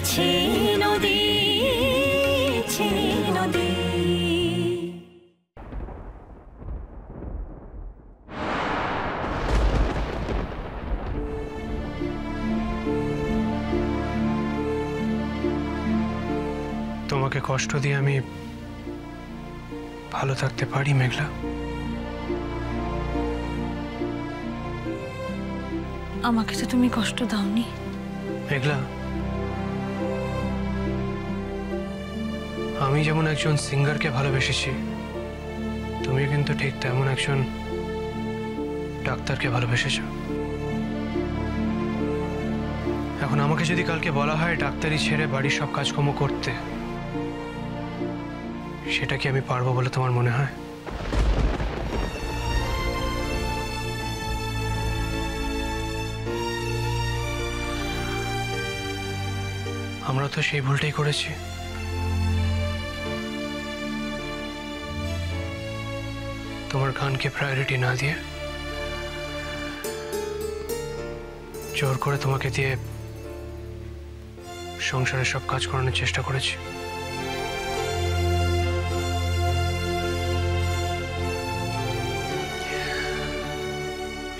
বইছে নদী, নদী। তোমাকে কষ্ট দিয়ে আমি ভালো থাকতে পারি মেঘলা? আমাকে তো তুমি কষ্ট দাওনি মেঘলা। আমি যেমন একজন সিঙ্গারকে ভালোবেসেছি, তুমি কিন্তু ঠিক তেমন একজন ডাক্তারকে ভালোবেসেছ। এখন আমাকে যদি কালকে বলা হয় ডাক্তারি ছেড়ে বাড়ির সব কাজকর্ম করতে, সেটা কি আমি পারবো বলে তোমার মনে হয়? আমরা তো সেই ভুলটাই করেছি। তোমার গানকে প্রায়োরিটি না দিয়ে জোর করে তোমাকে দিয়ে সংসারের সব কাজ করানোর চেষ্টা করেছি।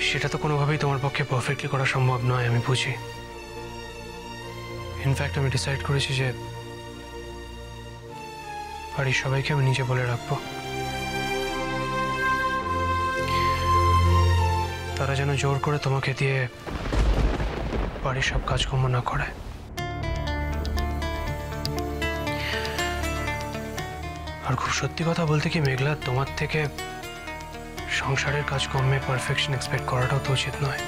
সেটা তো কোনোভাবেই তোমার পক্ষে পারফেক্টলি করা সম্ভব নয়, আমি বুঝি। ইনফ্যাক্ট আমি ডিসাইড করেছি যে বাড়ির সবাইকে আমি নিজে বলে রাখবো, তারা যেন জোর করে তোমাকে দিয়ে বাড়ির সব কাজকর্ম না করে। আর খুব সত্যি কথা বলতে কি মেঘলা, তোমার থেকে সংসারের কাজকর্মে পারফেকশন এক্সপেক্ট করাটাও তো উচিত নয়।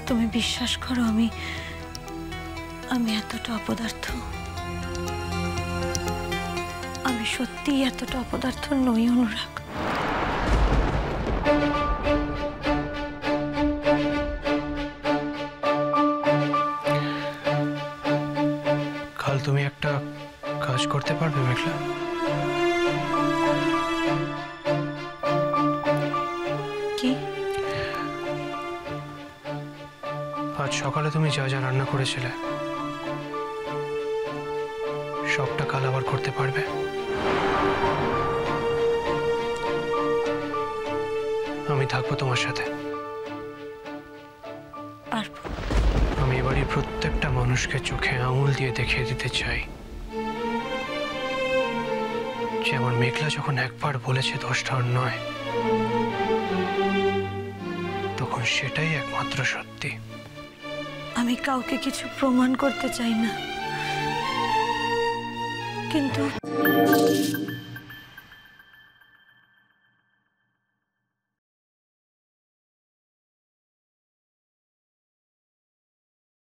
তুমি বিশ্বাস করো আমি এতটা অপদার্থ? আমি সত্যিই এতটা অপদার্থ নই অনুরাগ। কাল তুমি একটা কাজ করতে পারবে মেঘলা? কি? আজ সকালে তুমি যা যা রান্না করেছিলে সবটা কাল আবার করতে পারবে? আমি থাকবো তোমার সাথে। পারবো। আমি এবারই প্রত্যেকটা মানুষকে চোখে আঙুল দিয়ে দেখিয়ে দিতে চাই যে আমার মেঘলা যখন একবার বলেছে দোষটা ওর নয়, তখন সেটাই একমাত্র সত্যি। আমি কাউকে কিছু প্রমাণ করতে চাই না, কিন্তু